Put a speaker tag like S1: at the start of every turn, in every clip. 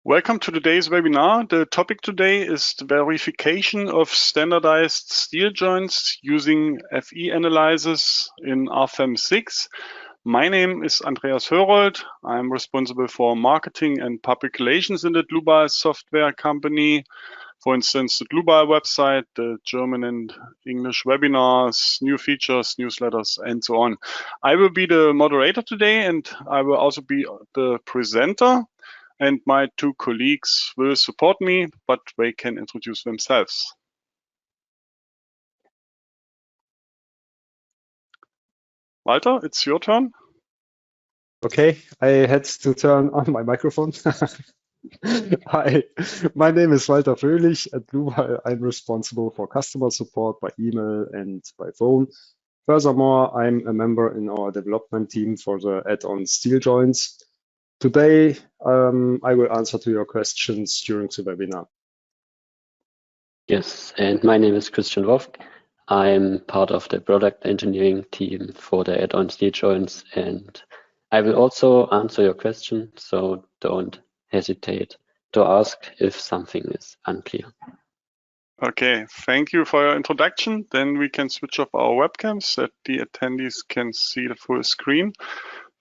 S1: Welcome to today's webinar. The topic today is the verification of standardized steel joints using FE analysis in RFEM 6. My name is Andreas Hörold. I'm responsible for marketing and public relations in the Dlubal Software company. For instance, the Dlubal website, the German and English webinars, new features, newsletters, and so on. I will be the moderator today, and I will also be the presenter. And my two colleagues will support me, but they can introduce themselves. Walter, it's your turn.
S2: Okay, I had to turn on my microphone. Hi, my name is Walter Fröhlich. At Dlubal, I'm responsible for customer support by email and by phone. Furthermore, I'm a member in our development team for the add-on steel joints. Today, I will answer to your questions during the webinar.
S3: Yes, and my name is Christian Wolf. I'm part of the product engineering team for the add-on steel joints, and I will also answer your question, so don't hesitate to ask if something is unclear.
S1: Okay, thank you for your introduction. Then we can switch off our webcams so that the attendees can see the full screen.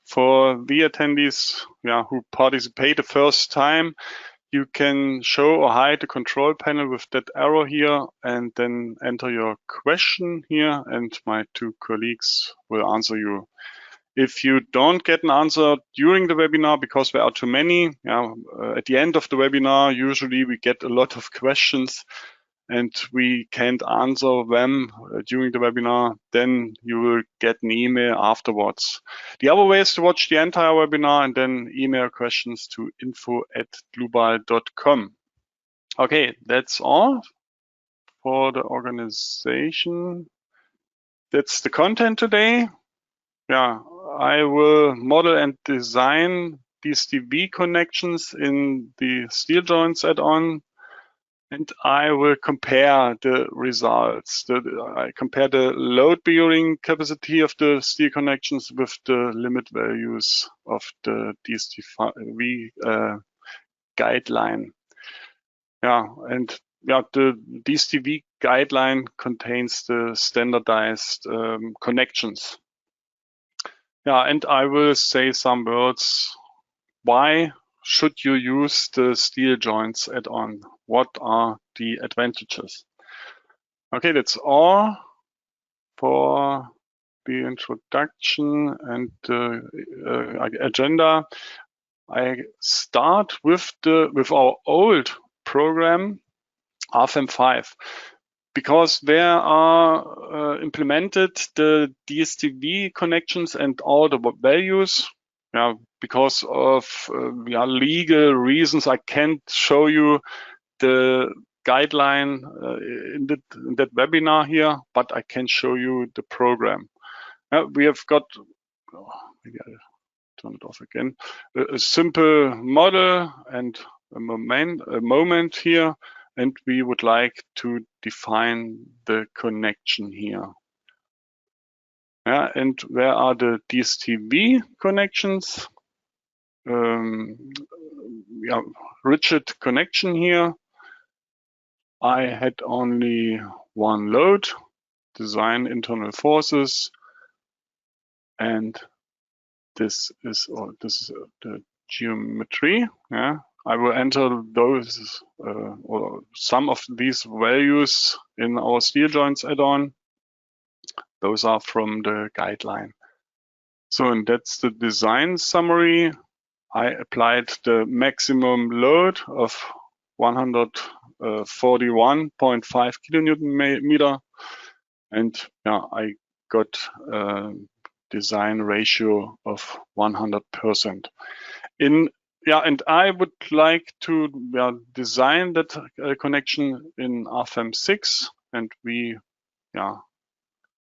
S1: For the attendees who participate the first time, you can show or hide the control panel with that arrow here and then enter your question here, and my two colleagues will answer you. If you don't get an answer during the webinar because there are too many, at the end of the webinar, usually we get a lot of questions and we can't answer them during the webinar, then you will get an email afterwards. The other way is to watch the entire webinar and then email questions to info@dlubal.com. Okay, that's all for the organization. That's the content today. I will model and design DSTV connections in the steel joints add-on. And I will compare the results. I compare the load bearing capacity of the steel connections with the limit values of the DSTV guideline. The DSTV guideline contains the standardized connections. And I will say some words. Why should you use the steel joints add-on? What are the advantages? Okay, that's all for the introduction and the agenda. I start with our old program, RFEM 5, because there are implemented the DSTV connections and all the values. Because of legal reasons, I can't show you the guideline in that webinar here, but I can show you the program. We have got, maybe I'll turn it off again, a simple model and a moment here, and we would like to define the connection here. And where are the DSTV connections? Rigid connection here. I had only one load, design internal forces, and this is the geometry. I will enter those or some of these values in our steel joints add-on. Those are from the guideline. So, and that's the design summary. I applied the maximum load of 141.5 kilonewton meter, and I got a design ratio of 100%. And I would like to design that connection in RFEM 6, and we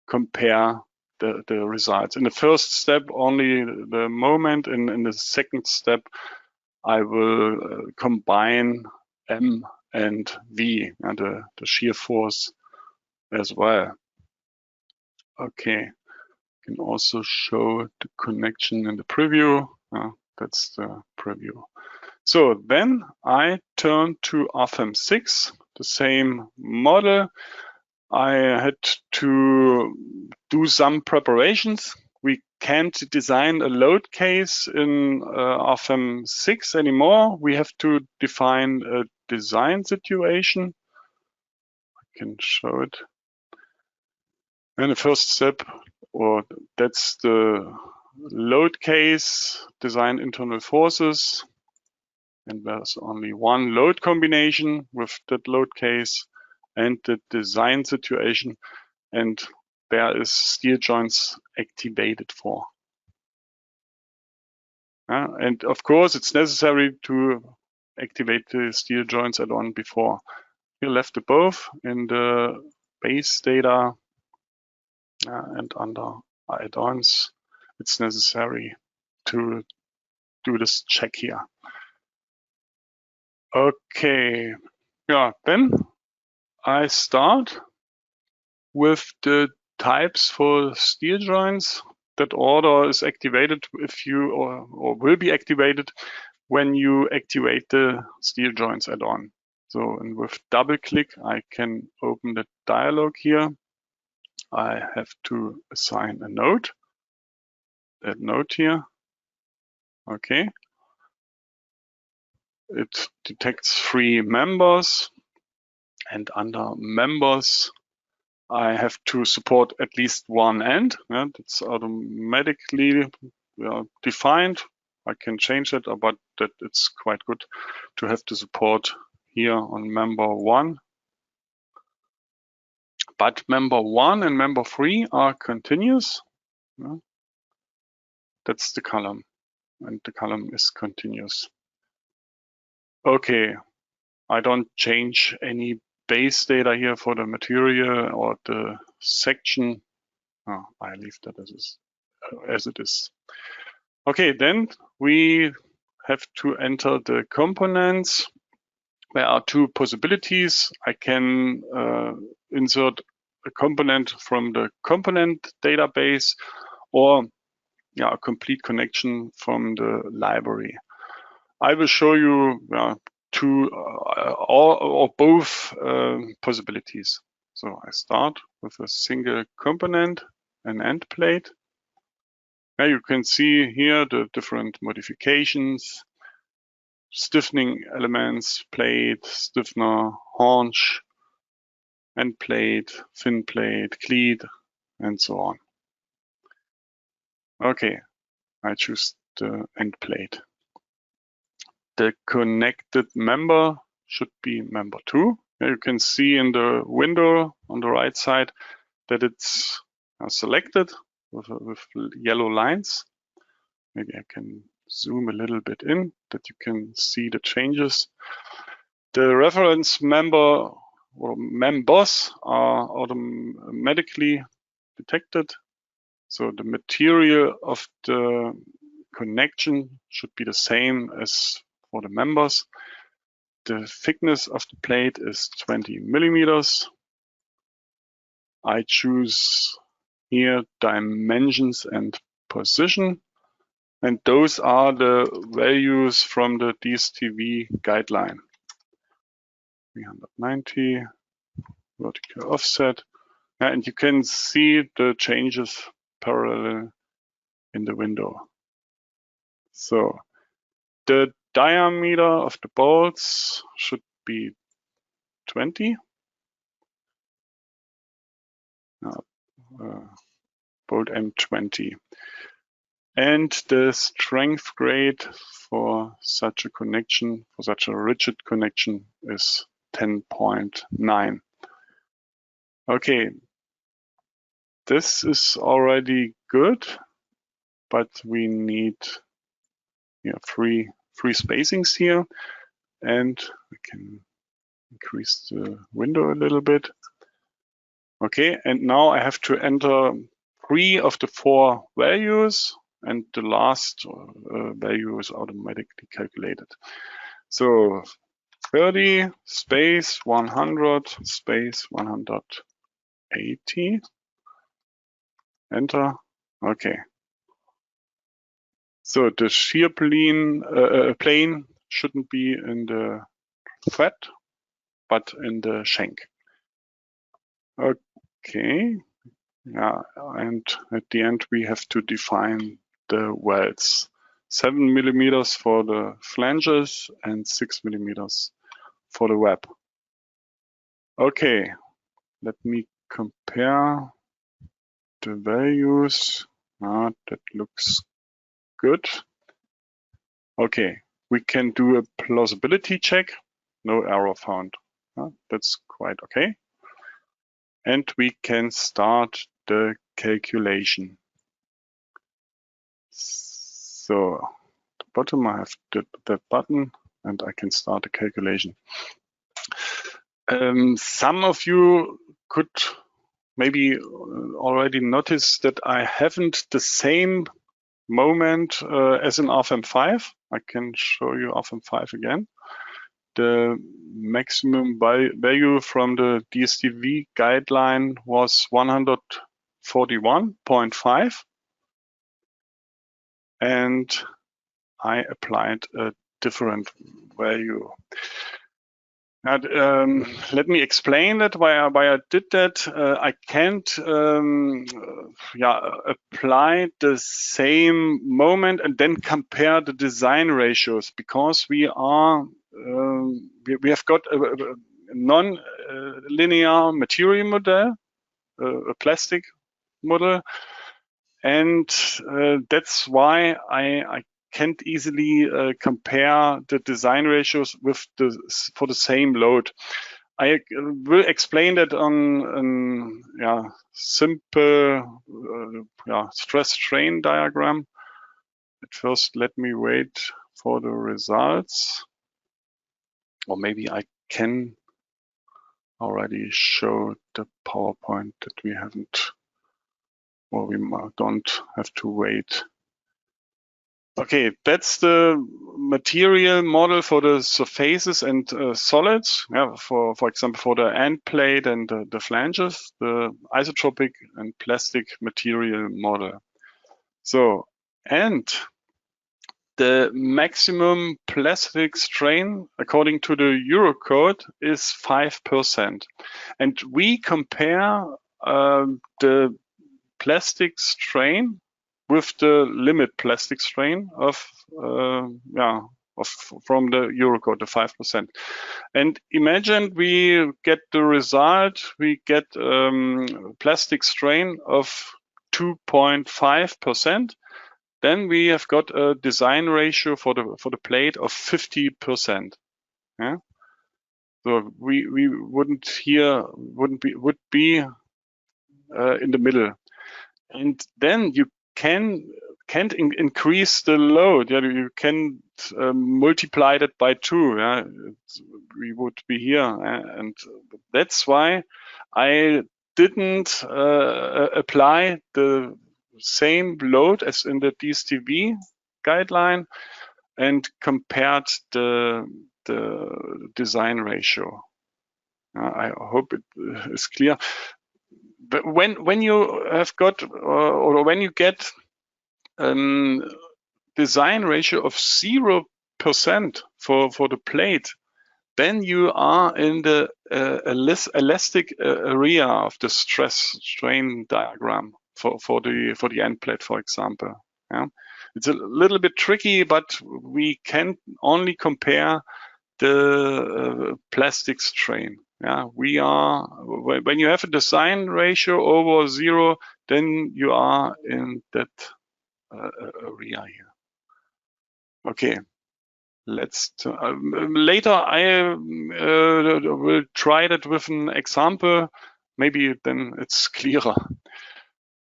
S1: compare the results. In the first step, only the moment. In the second step, I will combine M and V, and the shear force as well. Okay, can also show the connection in the preview. That's the preview. So then I turn to RFEM 6, the same model. I had to do some preparations. We can't design a load case in RFEM 6 anymore. We have to define a design situation. I can show it. And the first step, or that's the load case, design internal forces. And there's only one load combination with that load case and the design situation. And there is steel joints activated for. And of course, it's necessary to activate the steel joints add-on before. You left above in the base data and under add-ons, it's necessary to do this check here. Okay, yeah, then I start with the types for steel joints. That order is activated if you, or will be activated when you activate the steel joints add-on. So, and with double click, I can open the dialog here. I have to assign a node, that node here. Okay. It detects 3 members, and under members, I have to support at least one end. Yeah, that's automatically defined. I can change it, but that it's quite good to have to support here on member 1. But member 1 and member 3 are continuous. Yeah. That's the column, and the column is continuous. Okay, I don't change any base data here for the material or the section. Oh, I leave that as it is. Okay, then we have to enter the components. There are 2 possibilities. I can insert a component from the component database, or a complete connection from the library. I will show you 2 or both possibilities. So I start with a single component, an end plate. Now you can see here the different modifications: stiffening elements, plate, stiffener, haunch, end plate, fin plate, cleat, and so on. Okay, I choose the end plate. The connected member should be member 2. You can see in the window on the right side that it's selected with yellow lines. Maybe I can zoom a little bit in that you can see the changes. The reference member or members are automatically detected. So the material of the connection should be the same as for the members. The thickness of the plate is 20 millimeters. I choose here dimensions and position, and those are the values from the DSTV guideline. 390, vertical offset, and you can see the changes parallel in the window. So the diameter of the bolts should be 20. Bolt M20. And the strength grade for such a connection, for such a rigid connection, is 10.9. Okay, this is already good, but we need 3 spacings here, and we can increase the window a little bit. Okay, and now I have to enter 3 of the 4 values, and the last value is automatically calculated. So 30 space 100 space 180. Enter. Okay. So the shear plane shouldn't be in the thread, but in the shank. Okay. Yeah, and at the end we have to define the welds. 7 millimeters for the flanges and 6 millimeters for the web. Okay, let me compare the values. That looks good. Okay, we can do a plausibility check. No error found. That's quite okay. And we can start the calculation. So at the bottom I have that button and I can start the calculation. Some of you could maybe already notice that I haven't the same moment as in RFEM 5. I can show you RFEM 5 again. The maximum value from the DSTV guideline was 141.5. And I applied a different value. And, let me explain that why I did that. I can't apply the same moment and then compare the design ratios, because we are we have got a non-linear material model, a plastic model, and that's why I can't easily compare the design ratios with for the same load. I will explain that on simple stress strain diagram. At first, let me wait for the results, or maybe I can already show the PowerPoint that we haven't, or we don't have to wait. Okay, that's the material model for the surfaces and solids. Yeah, for example, for the end plate and the flanges, the isotropic and plastic material model. So, and the maximum plastic strain, according to the Eurocode, is 5%. And we compare the plastic strain with the limit plastic strain from the Eurocode, the 5%. And imagine we get the result, we get plastic strain of 2.5%. Then we have got a design ratio for the plate of 50%. Yeah. So we would be in the middle, and then you can't increase the load. Yeah, you can multiply that by 2. Yeah, we would be here, and that's why I didn't apply the same load as in the DSTV guideline and compared the design ratio. I hope it is clear. But when you have got or when you get design ratio of 0% for the plate, then you are in the elastic area of the stress strain diagram for the end plate, for example. Yeah, it's a little bit tricky, but we can only compare the plastic strain. Yeah, we are, when you have a design ratio over 0, then you are in that area here. Okay, let's later I will try that with an example. Maybe then it's clearer.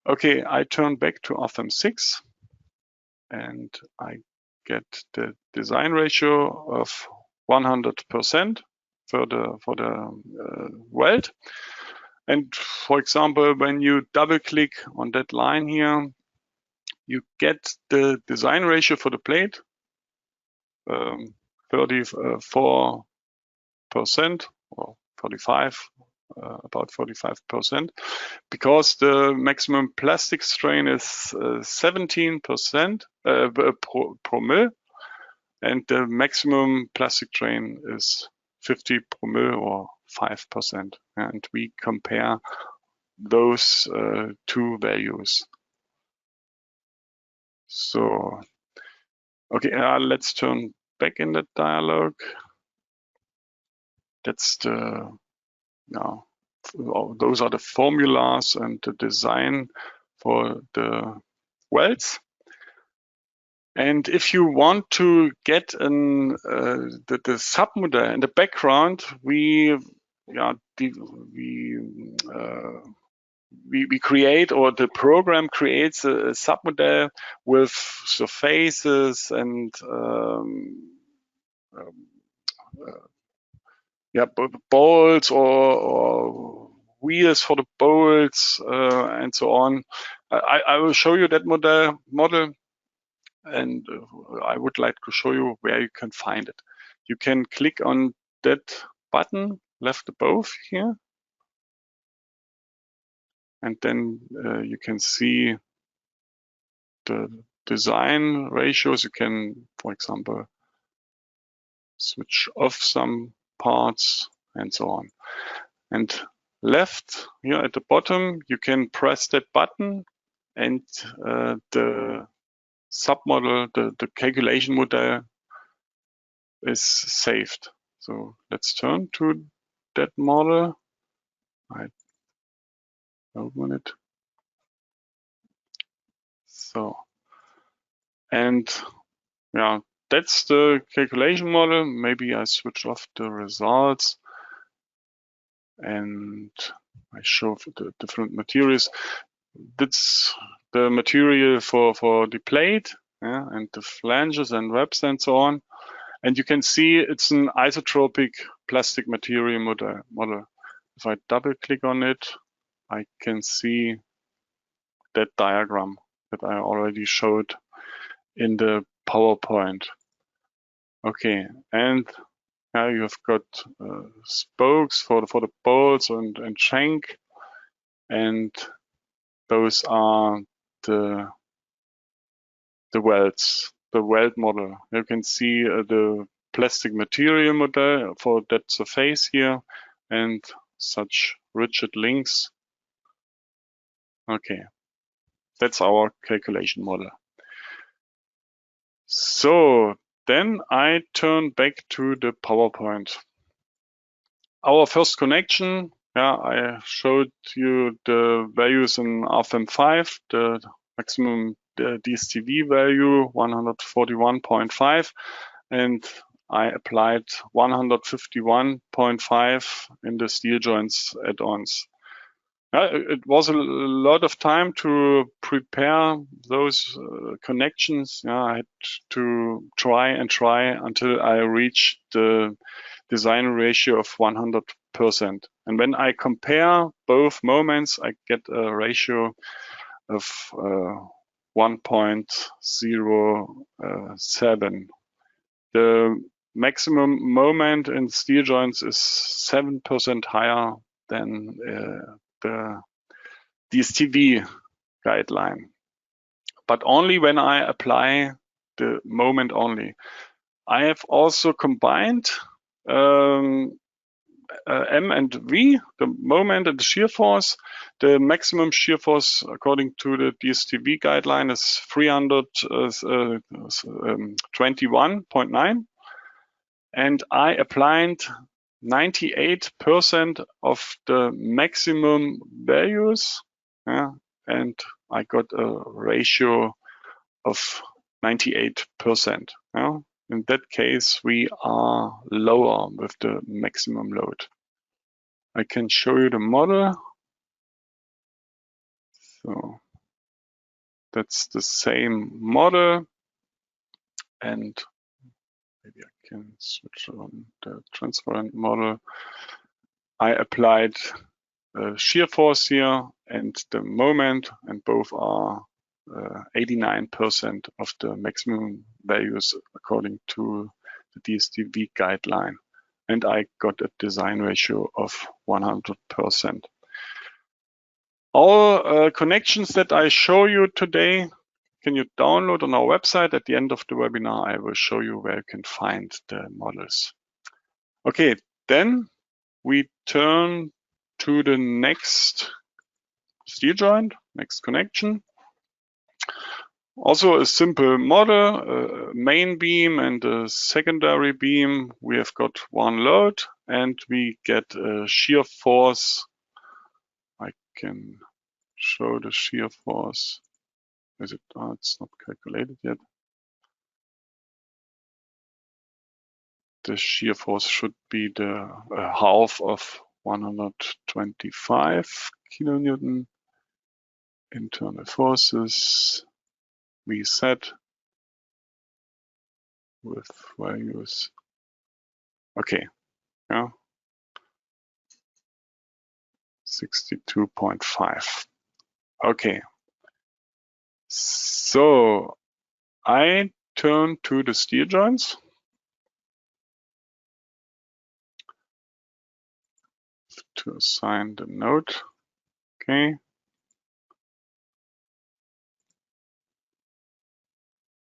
S1: Okay, I turn back to RFEM 6 and I get the design ratio of 100% for the weld. And for example, when you double click on that line here, you get the design ratio for the plate, 34% or 45, about 45%, because the maximum plastic strain is 17% per mil, and the maximum plastic drain is 50 promille or 5%. And we compare those two values. So, okay, let's turn back in the dialog. That's the, those are the formulas and the design for the wells. And if you want to get the submodel in the background, we create, or the program creates a submodel with surfaces and bolts or wheels for the bolts and so on. I will show you that model, and I would like to show you where you can find it. You can click on that button left above here, and then you can see the design ratios. You can, for example, switch off some parts and so on. And left here at the bottom, you can press that button, and the submodel, the calculation model is saved. So let's turn to that model. I open it. So, and yeah, that's the calculation model. Maybe I switch off the results and I show the different materials. That's the material for the plate, and the flanges and webs and so on. And you can see it's an isotropic plastic material model. If I double click on it, I can see that diagram that I already showed in the PowerPoint. Okay, and now you've got spokes for the bolts and shank, and those are the welds, the weld model. You can see the plastic material model for that surface here and such rigid links. Okay, that's our calculation model. So then I turn back to the PowerPoint. Our first connection, I showed you the values in RFEM 5, the maximum DSTV value 141.5, and I applied 151.5 in the steel joints add-ons. It was a lot of time to prepare those connections. I had to try until I reached the design ratio of 100%. And when I compare both moments, I get a ratio of 1.07. The maximum moment in steel joints is 7% higher than the DSTV guideline, but only when I apply the moment only. I have also combined M and V, the moment and the shear force. The maximum shear force according to the DSTV guideline is 321.9, and I applied 98% of the maximum values, and I got a ratio of 98%. In that case, we are lower with the maximum load. I can show you the model. So that's the same model, and maybe I can switch on the transparent model. I applied shear force here and the moment, and both are 89% of the maximum values according to the DSTV guideline. And I got a design ratio of 100%. All connections that I show you today can you download on our website. At the end of the webinar, I will show you where you can find the models. Okay, then we turn to the next steel joint, next connection. Also a simple model, a main beam and a secondary beam. We have got one load and we get a shear force. I can show the shear force. Is it? Oh, it's not calculated yet. The shear force should be the half of 125 kilonewton. Internal forces we set with values. Okay, yeah, 62.5. Okay, so I turn to the steel joints. To assign the node. Okay.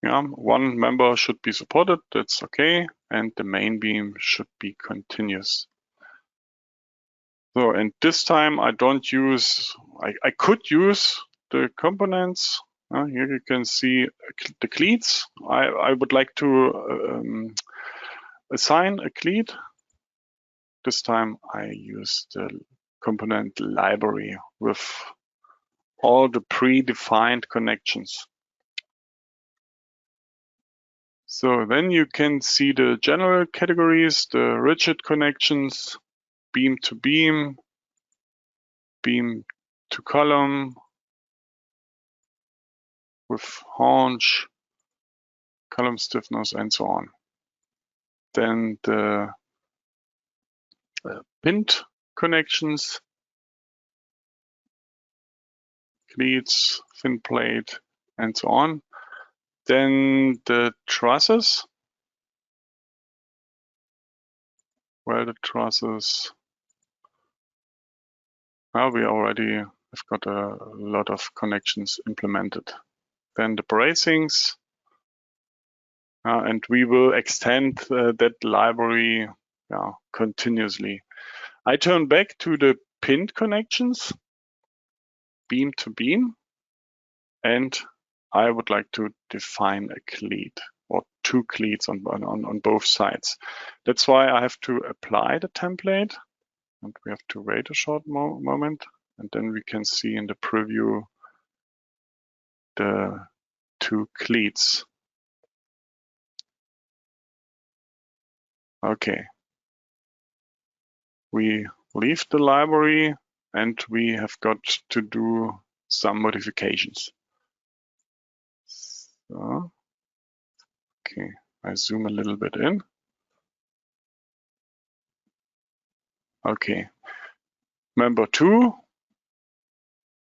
S1: Yeah, one member should be supported, that's okay, and the main beam should be continuous. So, and this time I don't use, I could use the components. Here you can see the cleats. I would like to assign a cleat. This time I use the component library with all the predefined connections. So then you can see the general categories, the rigid connections, beam to beam, beam to column, with haunch, column stiffness, and so on. Then the pinned connections, cleats, fin plate, and so on. Then the trusses, welded trusses. Well, we already have got a lot of connections implemented. Then the bracings, and we will extend that library continuously. I turn back to the pinned connections, beam to beam, and I would like to define a cleat or two cleats on both sides. That's why I have to apply the template, and we have to wait a short moment, and then we can see in the preview the two cleats. Okay. We leave the library and we have got to do some modifications. So, okay, I zoom a little bit in. Okay, member 2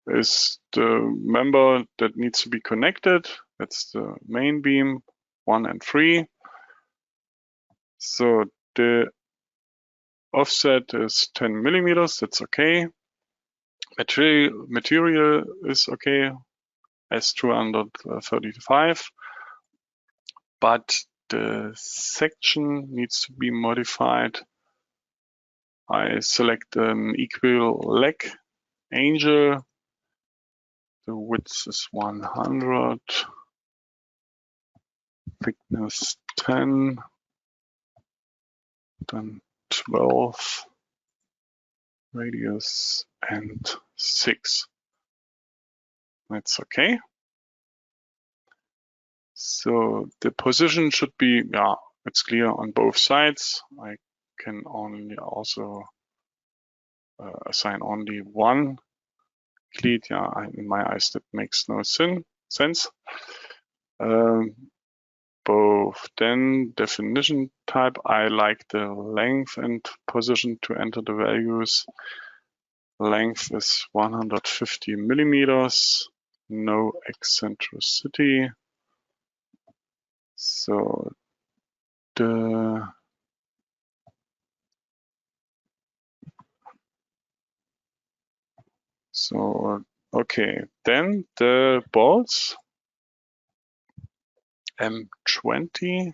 S1: is the member that needs to be connected. That's the main beam 1 and 3. So the offset is 10 millimeters. That's okay. Material is okay, S235, but the section needs to be modified. I select an equal leg angle. The width is 100, thickness 10, then 12, radius and 6. That's okay. So the position should be, it's clear on both sides. I can only also assign only one cleat. In my eyes, that makes no sense. Both. Then definition type, I like the length and position to enter the values. Length is 150 millimeters, no eccentricity. So okay, then the bolts. M20,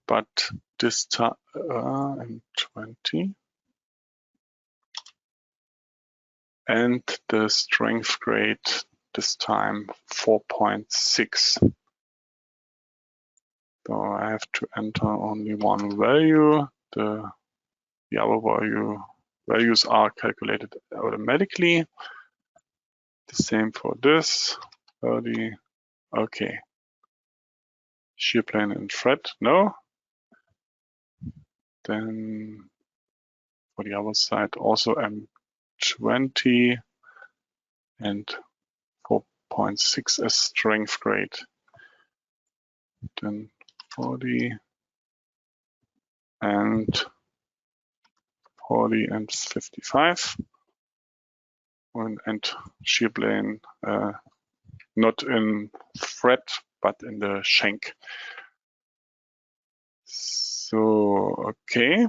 S1: but this time M20, and the strength grade this time 4.6. So I have to enter only one value. The other values are calculated automatically. The same for this. 30. Okay. Shear plane and thread, no. Then for the other side, also M20 and 4.6 as strength grade. Then 40 and 40 and 55. And shear plane not in thread, but in the shank. So, okay.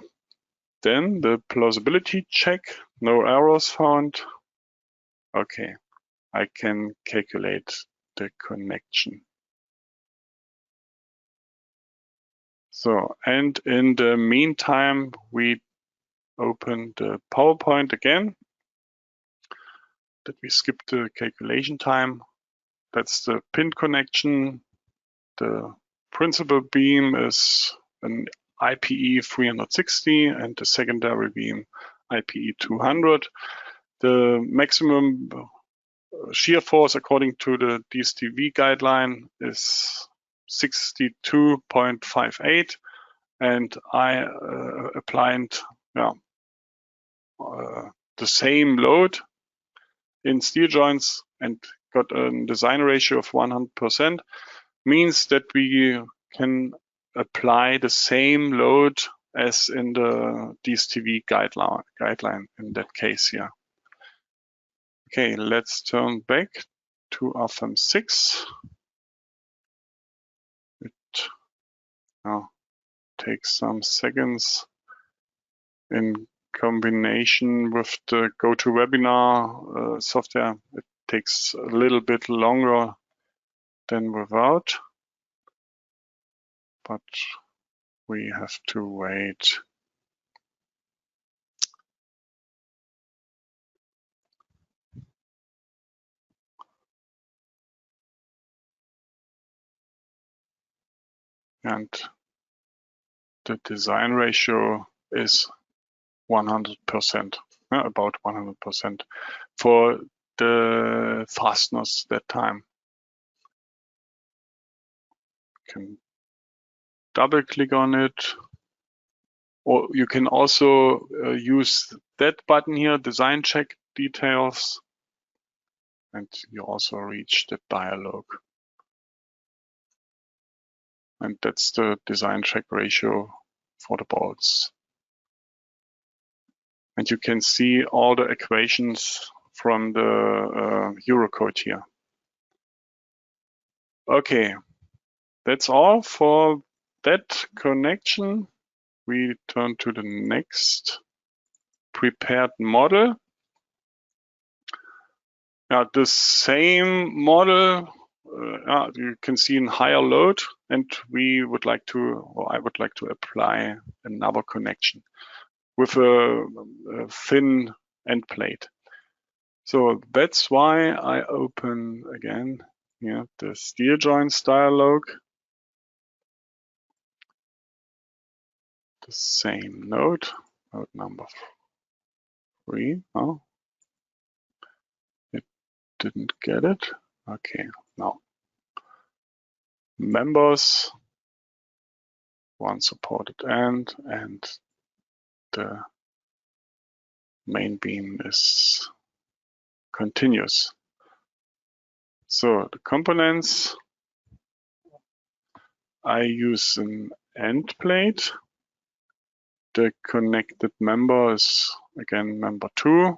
S1: Then the plausibility check, no errors found. Okay, I can calculate the connection. So, and in the meantime, we open the PowerPoint again. That we skip the calculation time. That's the pin connection. The principal beam is an IPE 360 and the secondary beam IPE 200. The maximum shear force according to the DSTV guideline is 62.58, and I applied the same load in steel joints and got a design ratio of 100%, means that we can apply the same load as in the DSTV guideline in that case here. Okay, let's turn back to RFEM 6. It takes some seconds in combination with the GoToWebinar software. It takes a little bit longer than without, but we have to wait. And the design ratio is 100%, about 100% for the fasteners that time. You can double click on it, or you can also use that button here, design check details, and you also reach the dialog. And that's the design check ratio for the bolts. And you can see all the equations from the Eurocode here. Okay, that's all for that connection. We turn to the next prepared model. The same model you can see in higher load, and we would like to, or I would like to apply another connection with a thin end plate. So that's why I open again here the steel joints dialog. The same node number 3. Oh, it didn't get it. Okay, now members, one supported end, and the main beam is continuous. So the components, I use an end plate. The connected member is again member 2.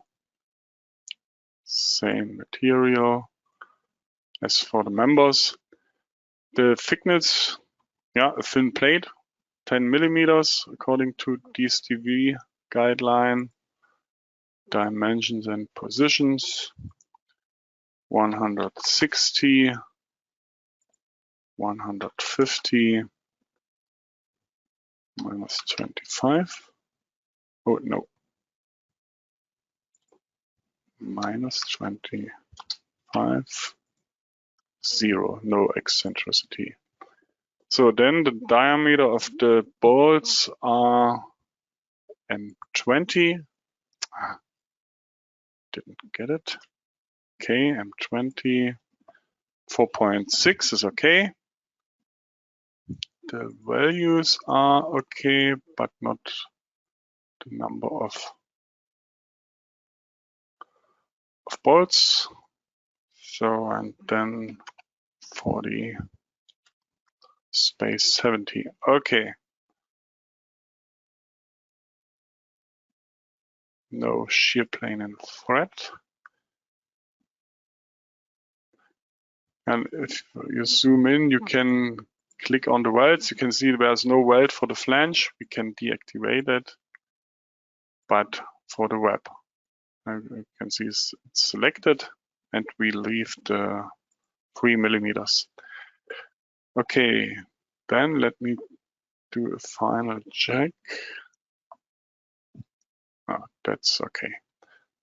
S1: Same material as for the members. The thickness, a thin plate, 10 millimeters according to DSTV guideline. Dimensions and positions, 160 150 minus 25. Oh no, minus 25, 0, no eccentricity. So then the diameter of the bolts are M20. Didn't get it. Okay, M20, 4.6 is okay. The values are okay, but not the number of bolts. So, and then 40 space 70. Okay. No shear plane and thread. And if you zoom in, you can click on the welds. You can see there's no weld for the flange. We can deactivate it. But for the web, you can see it's selected, and we leave the 3 millimeters. Okay, then let me do a final check. Oh, that's okay.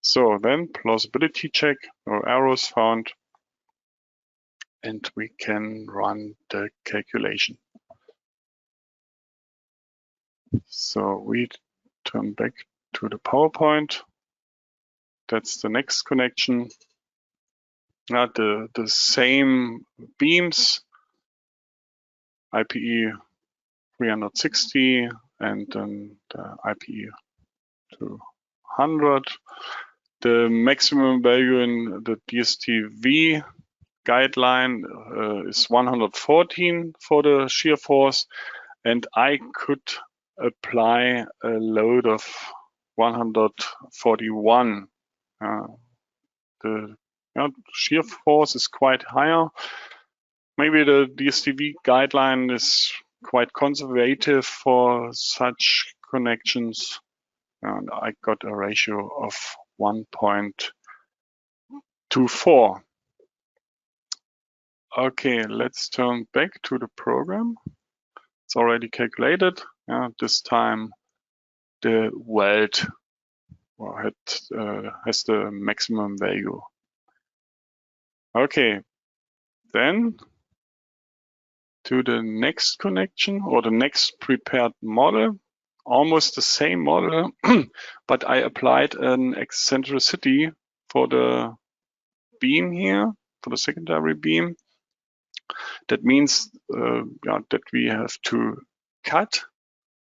S1: So then plausibility check, no errors found, and we can run the calculation. So we turn back to the PowerPoint. That's the next connection. The same beams, IPE 360 and then the IPE 200. The maximum value in the DSTV guideline is 114 for the shear force, and I could apply a load of 141. The shear force is quite higher. Maybe the DSTV guideline is quite conservative for such connections, and I got a ratio of 1.24. Okay, let's turn back to the program. It's already calculated. This time the weld has the maximum value. Okay, then to the next connection or the next prepared model, almost the same model, but I applied an eccentricity for the beam here, for the secondary beam. That means that we have to cut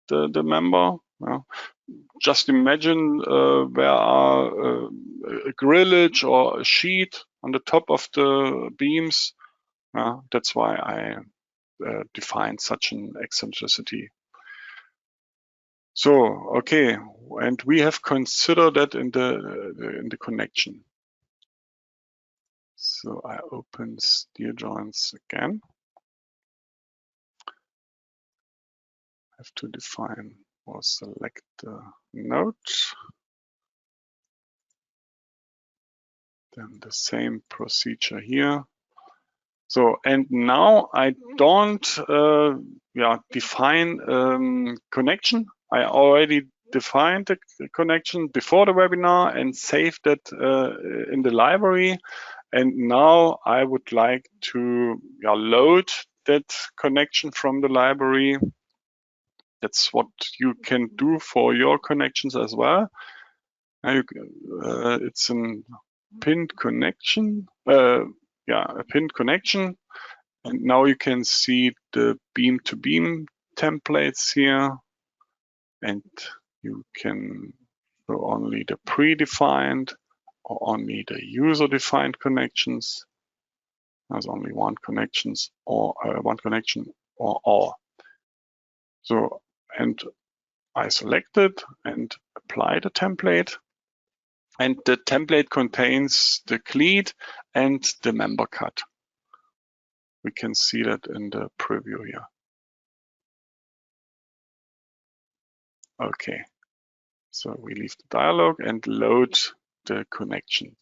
S1: the member. Just imagine there are a grillage or a sheet on the top of the beams. That's why I defined such an eccentricity. So, okay, and we have considered that in the connection. So I open steer joints again. I have to define or select the node. Then the same procedure here. So, and now I don't define connection. I already defined the connection before the webinar and saved it in the library. And now I would like to load that connection from the library. That's what you can do for your connections as well. It's a pinned connection. A pinned connection. And now you can see the beam-to-beam templates here. And you can show only the predefined or only the user-defined connections. There's only one connection or all. So, and I select it and apply the template. And the template contains the cleat and the member cut. We can see that in the preview here. Okay, so we leave the dialog and load the connection.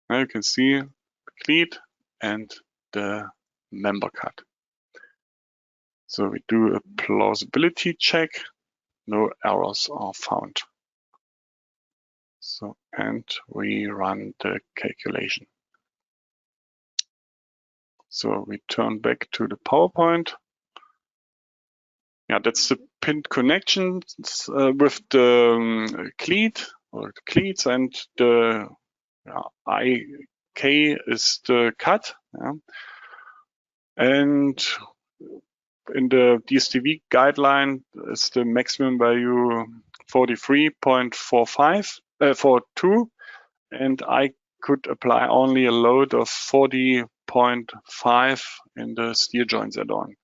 S1: Now you can see the cleat and the member cut. So we do a plausibility check. No errors are found. So, and we run the calculation. So we turn back to the PowerPoint. Yeah, that's the pinned connections with the cleat or the cleats, and the IK is the cut. Yeah. And in the DSTV guideline is the maximum value 43.42, and I could apply only a load of 40.5 in the steer joints add-on.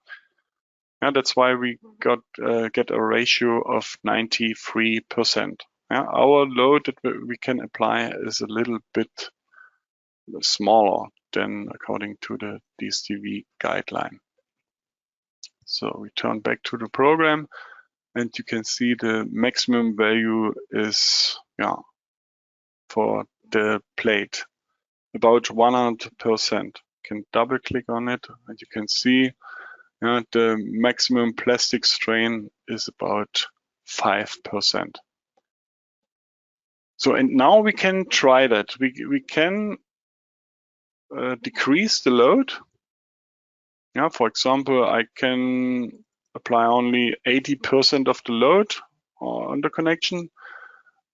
S1: Yeah, that's why we get a ratio of 93%. Yeah, our load that we can apply is a little bit smaller than according to the DSTV guideline. So we turn back to the program, and you can see the maximum value is for the plate about 100%. You can double click on it, and you can see the maximum plastic strain is about 5%. So, and now we can try that. We can decrease the load. Yeah, for example, I can apply only 80% of the load on the connection.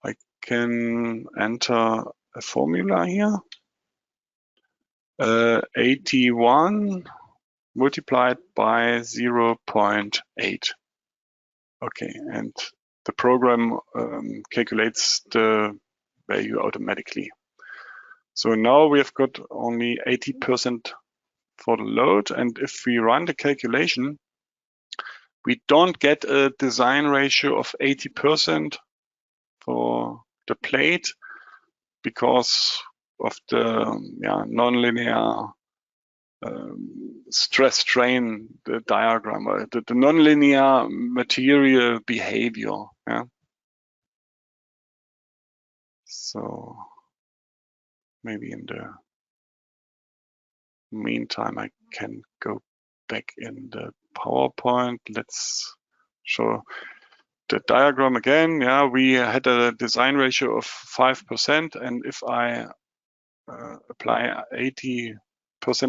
S1: I can enter a formula here. 81 multiplied by 0.8. Okay, and the program calculates the value automatically. So now we have got only 80% for the load, and if we run the calculation, we don't get a design ratio of 80% for the plate because of the nonlinear stress strain, the diagram, the nonlinear material behavior. Yeah. So maybe in the meantime, I can go back in the PowerPoint. Let's show the diagram again. Yeah, we had a design ratio of 5%, and if I apply 80%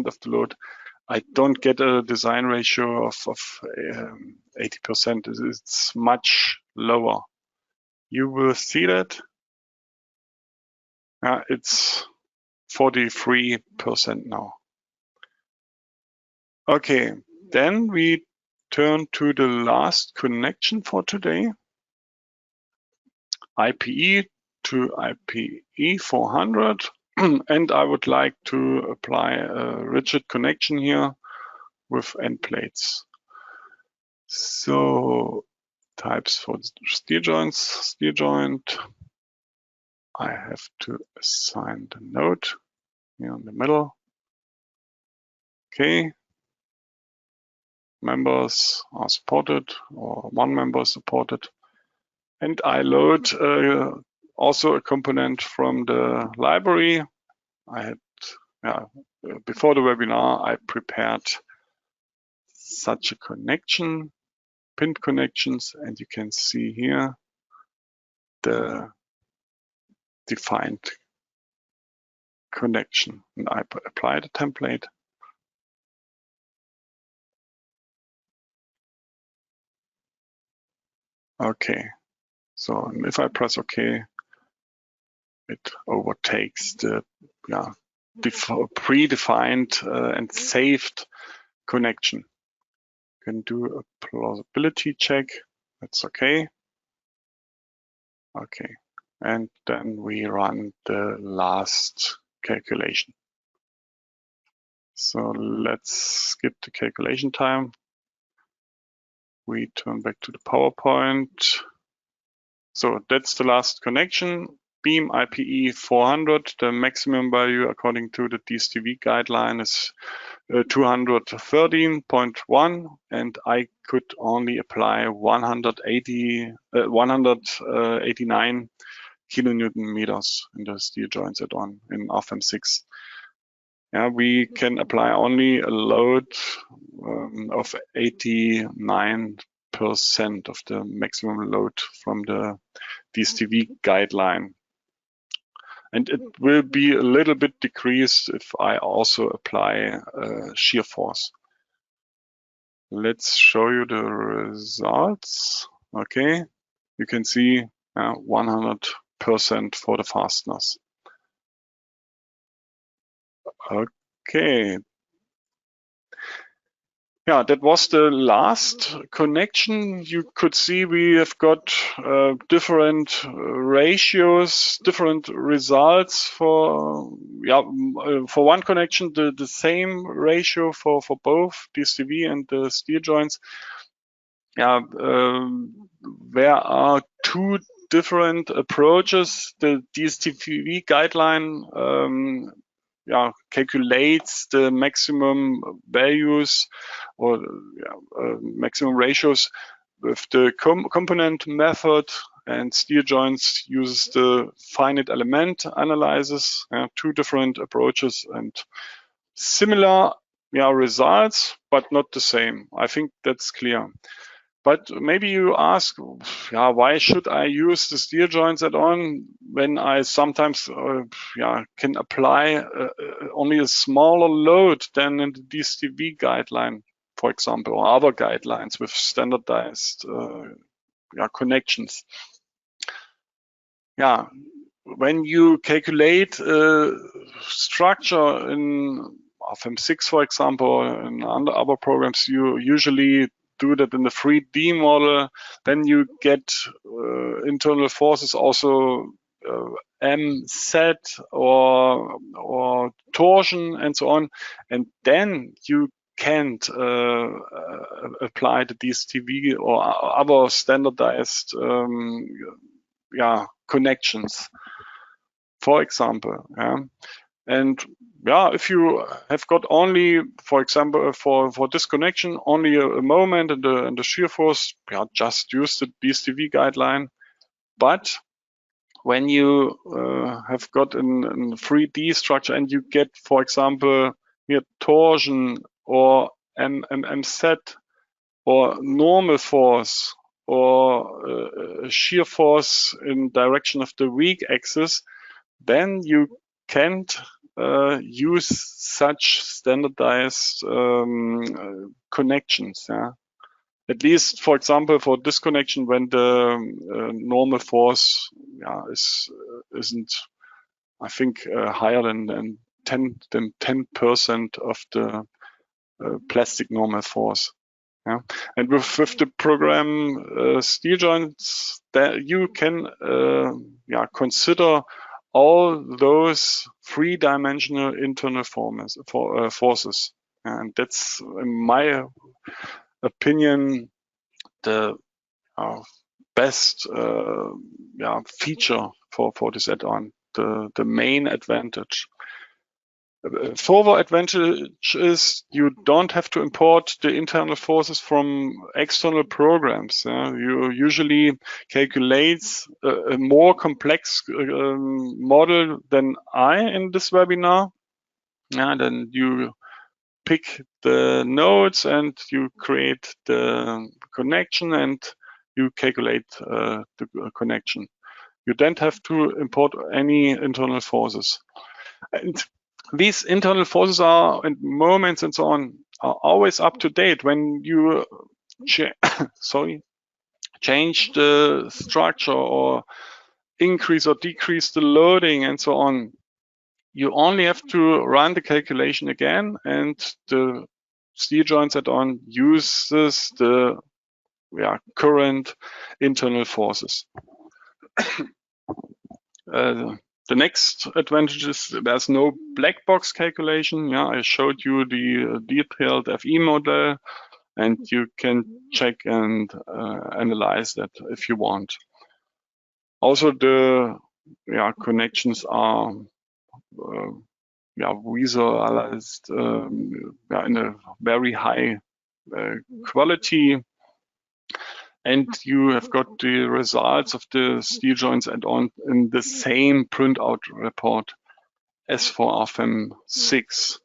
S1: of the load, I don't get a design ratio of 80%. It's much lower. You will see that. It's 43% now. Okay, then we turn to the last connection for today. IPE to IPE 400. And I would like to apply a rigid connection here with end plates. So types for steer joints, steer joint. I have to assign the node here in the middle. Okay. Members are supported, or one member is supported. And I load also a component from the library. I had, before the webinar, I prepared such a connection, pinned connections, and you can see here the defined connection. And I apply the template. Okay, so if I press OK, it overtakes the predefined and saved connection. You can do a plausibility check. That's okay. Okay, and then we run the last calculation. So let's skip the calculation time. We turn back to the PowerPoint. So that's the last connection. Beam IPE 400. The maximum value according to the DSTV guideline is 213.1, and I could only apply 189 kilonewton meters in the steel joints add-on in RFEM 6. Yeah, we can apply only a load of 89% of the maximum load from the DSTV guideline. And it will be a little bit decreased if I also apply shear force. Let's show you the results. Okay, you can see 100% for the fasteners. Okay. Yeah, that was the last connection. You could see we have got different ratios, different results for one connection, the same ratio for both DSTV and the steel joints. Yeah, there are two different approaches. The DSTV guideline calculates the maximum values or maximum ratios with the component method, and steel joints uses the finite element analysis. Two different approaches and similar results, but not the same. I think that's clear. But maybe you ask, why should I use the steel joints add-on when I sometimes can apply only a smaller load than in the DSTV guideline, for example, or other guidelines with standardized connections. Yeah, when you calculate structure in RFEM6, for example, and other programs, you usually do that in the 3D model. Then you get internal forces, also MZ or torsion and so on, and then you can't apply the DSTV or other standardized connections, for example. And if you have got only, for example, for this connection, only a moment and the shear force, just use the DSTV guideline. But when you have got in 3D structure and you get, for example, here torsion or MZ or normal force or shear force in direction of the weak axis, then you can't use such standardized connections. At least, for example, for this connection, when the normal force isn't, I think, higher than 10% of the plastic normal force. And with the program steel joints, that you can consider all those three-dimensional internal forces, and that's, in my opinion, the best feature for this add-on, the main advantage. Further advantage is you don't have to import the internal forces from external programs. You usually calculate a more complex model than I in this webinar. Then you pick the nodes and you create the connection and you calculate the connection. You don't have to import any internal forces. And these internal forces are, and moments and so on, are always up to date. When you change the structure or increase or decrease the loading and so on, you only have to run the calculation again, and the steel joints add-on uses the current internal forces. The next advantage is there's no black box calculation. I showed you the detailed FE model, and you can check and analyze that if you want. Also, the connections are visualized in a very high quality. And you have got the results of the steel joints add-on in the same printout report. as for RFEM 6.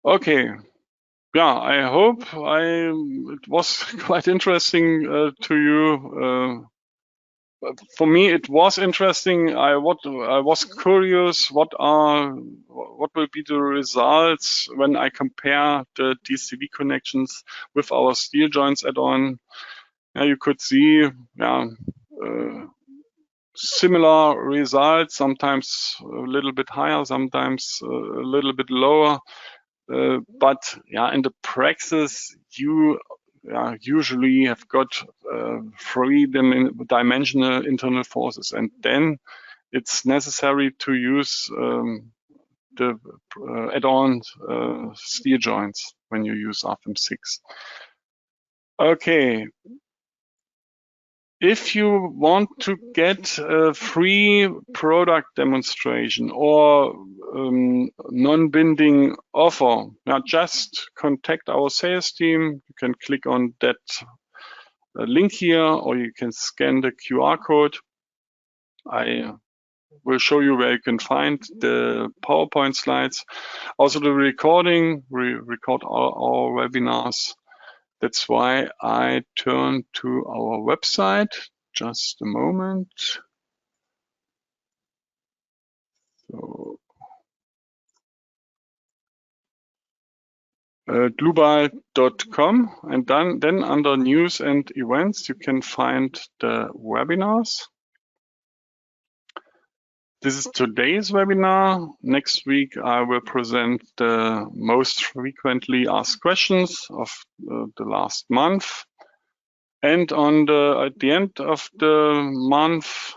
S1: Okay. Yeah, I hope it was quite interesting to you. For me, it was interesting. I was curious. What will be the results when I compare the DSTV connections with our steel joints add-on? You could see, similar results. Sometimes a little bit higher, sometimes a little bit lower. But in the praxis, you usually have got three-dimensional internal forces, and then it's necessary to use the add-on steel joints when you use RFEM 6. Okay. If you want to get a free product demonstration or non-binding offer, just contact our sales team. You can click on that link here, or you can scan the QR code. I will show you where you can find the PowerPoint slides. Also the recording, we record our webinars. That's why I turn to our website. Just a moment. So, dlubal.com, and then under news and events, you can find the webinars. This is today's webinar. Next week, I will present the most frequently asked questions of the last month. And at the end of the month,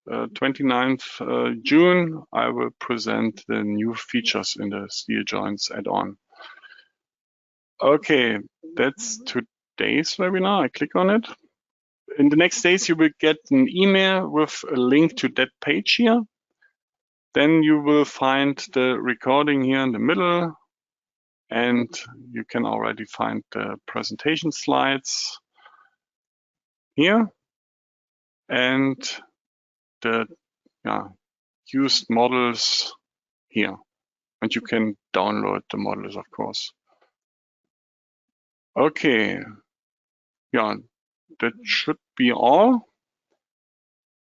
S1: 29th June, I will present the new features in the steel joints add-on. Okay, that's today's webinar. I click on it. In the next days, you will get an email with a link to that page here. Then you will find the recording here in the middle, and you can already find the presentation slides here, and the used models here. And you can download the models, of course. Okay, that should be all.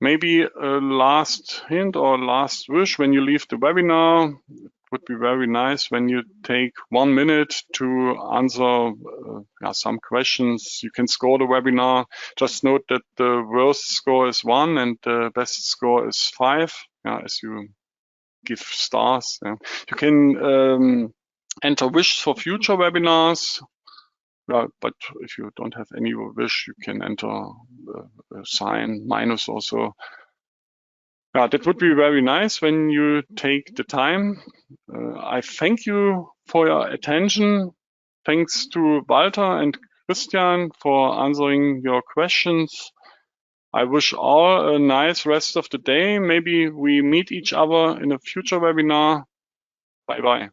S1: Maybe a last hint or last wish when you leave the webinar. It would be very nice when you take 1 minute to answer some questions. You can score the webinar. Just note that the worst score is 1 and the best score is 5, as you give stars. You can enter wish for future webinars. But if you don't have any wish, you can enter a sign minus also. That would be very nice when you take the time. I thank you for your attention. Thanks to Walter and Christian for answering your questions. I wish all a nice rest of the day. Maybe we meet each other in a future webinar. Bye-bye.